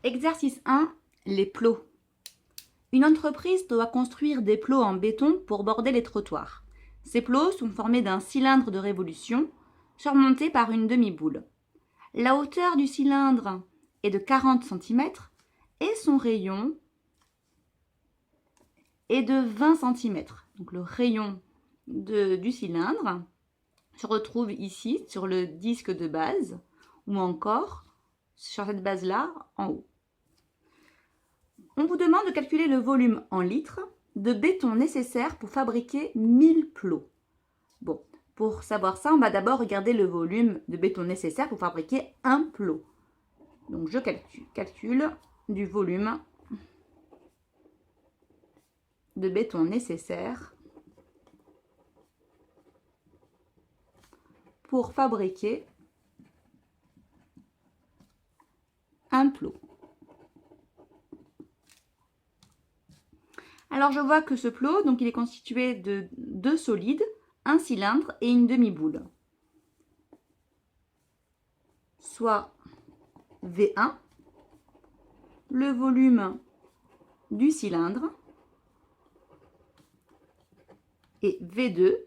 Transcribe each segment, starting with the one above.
Exercice 1, les plots. Une entreprise doit construire des plots en béton pour border les trottoirs. Ces plots sont formés d'un cylindre de révolution surmonté par une demi-boule. La hauteur du cylindre est de 40 cm et son rayon est de 20 cm. Donc le rayon du cylindre se retrouve ici sur le disque de base ou encore sur cette base-là en haut. On vous demande de calculer le volume en litres de béton nécessaire pour fabriquer 1000 plots. Bon, pour savoir ça, on va d'abord regarder le volume de béton nécessaire pour fabriquer un plot. Donc je calcule du volume de béton nécessaire pour fabriquer un plot. Alors je vois que ce plot, donc il est constitué de deux solides, un cylindre et une demi-boule. Soit V1, le volume du cylindre, et V2,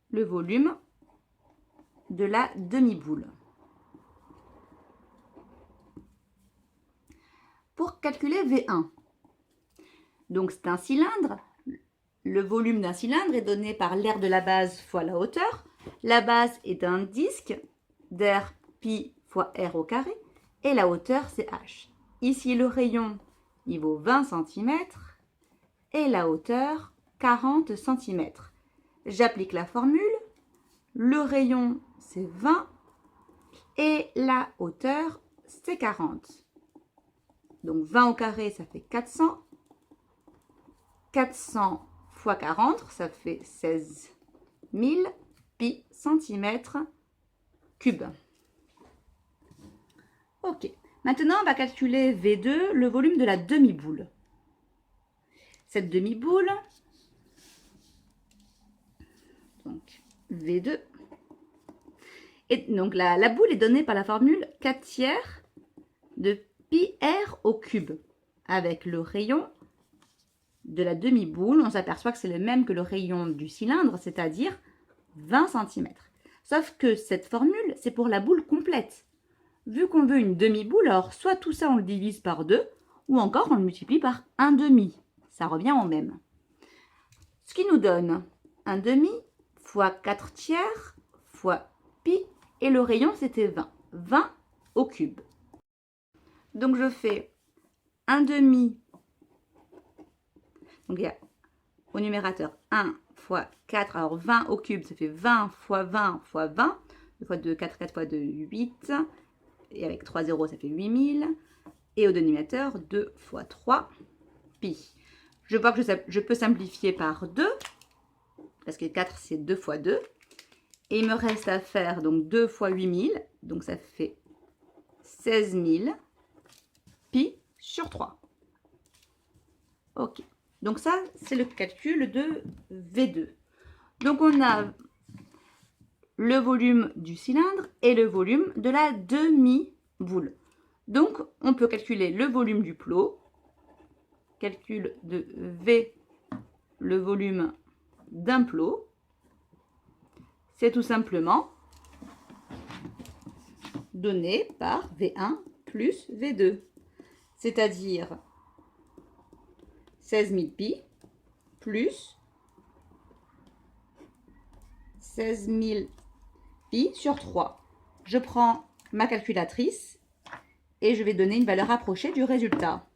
le volume de la demi-boule. Pour calculer V1, donc c'est un cylindre, le volume d'un cylindre est donné par l'aire de la base fois la hauteur. La base est un disque d'air pi fois r au carré et la hauteur c'est h. Ici le rayon il vaut 20 cm et la hauteur 40 cm. J'applique la formule, le rayon c'est 20 et la hauteur c'est 40. Donc 20 au carré ça fait 400. 400 fois 40, ça fait 16 000 pi centimètres cubes. Ok, maintenant on va calculer V2, le volume de la demi-boule. Cette demi-boule, donc V2, et donc la boule est donnée par la formule 4 tiers de pi r au cube, avec le rayon de la demi-boule, on s'aperçoit que c'est le même que le rayon du cylindre, c'est-à-dire 20 cm. Sauf que cette formule, c'est pour la boule complète. Vu qu'on veut une demi-boule, alors soit tout ça on le divise par 2, ou encore on le multiplie par 1/2. Ça revient au même. Ce qui nous donne 1/2 fois 4 tiers fois pi, et le rayon c'était 20. 20 au cube. Donc je fais 1/2. Donc, il y a au numérateur 1 fois 4, alors 20 au cube, ça fait 20 fois 20 fois 20. 2 fois 2, 4, 4 fois 2, 8. Et avec 3 zéros, ça fait 8000. Et au dénominateur, 2 fois 3, pi. Je vois que je peux simplifier par 2, parce que 4, c'est 2 fois 2. Et il me reste à faire donc 2 fois 8000, donc ça fait 16 000 pi sur 3. Ok. Donc ça, c'est le calcul de V2. Donc on a le volume du cylindre et le volume de la demi-boule. Donc on peut calculer le volume du plot. Calcul de V, le volume d'un plot. C'est tout simplement donné par V1 plus V2. C'est-à-dire 16 000 pi plus 16 000 pi sur 3. Je prends ma calculatrice et je vais donner une valeur approchée du résultat.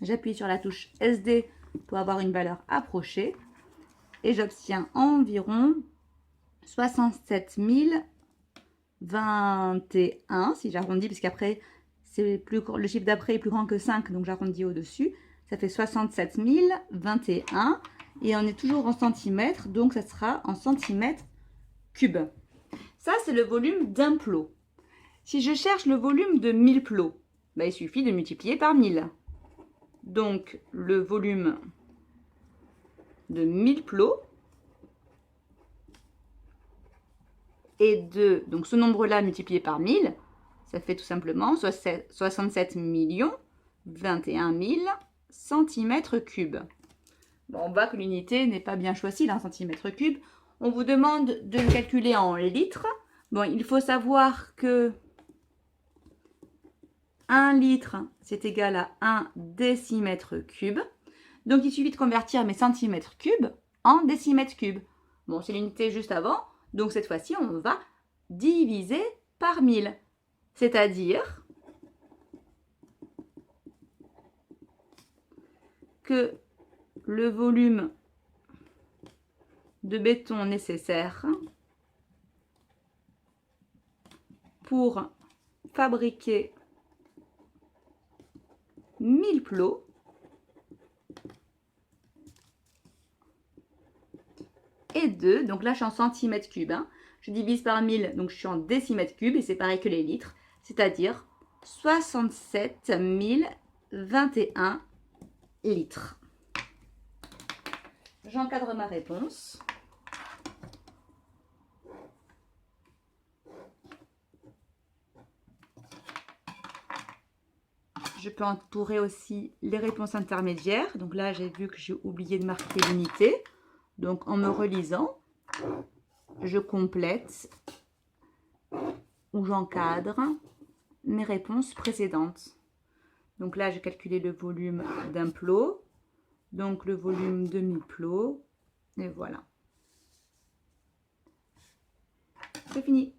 J'appuie sur la touche SD pour avoir une valeur approchée et j'obtiens environ 67 021, si j'arrondis, puisqu'après le chiffre d'après est plus grand que 5, donc j'arrondis au-dessus. Ça fait 67 021 et on est toujours en centimètres, donc ça sera en centimètres cubes. Ça, c'est le volume d'un plot. Si je cherche le volume de 1000 plots, ben, il suffit de multiplier par 1000. Donc, le volume de 1000 plots est de... Donc, ce nombre-là multiplié par 1000, ça fait tout simplement 67 021 000 cm3. Bon, on voit que l'unité n'est pas bien choisie, là, en centimètres cubes. On vous demande de le calculer en litres. Bon, il faut savoir que 1 litre, c'est égal à 1 décimètre cube. Donc, il suffit de convertir mes centimètres cubes en décimètres cubes. Bon, c'est l'unité juste avant. Donc, cette fois-ci, on va diviser par 1000. C'est-à-dire que le volume de béton nécessaire pour fabriquer 1000 plots est de, donc là je suis en centimètres cubes, hein, je divise par 1000, donc je suis en décimètres cubes et c'est pareil que les litres, c'est-à-dire 67 021 litres. J'encadre ma réponse. Je peux entourer aussi les réponses intermédiaires. Donc là, j'ai vu que j'ai oublié de marquer l'unité. Donc en me relisant, je complète ou j'encadre mes réponses précédentes. Donc là, j'ai calculé le volume d'un plot. Donc le volume de 1000 plots. Et voilà. C'est fini.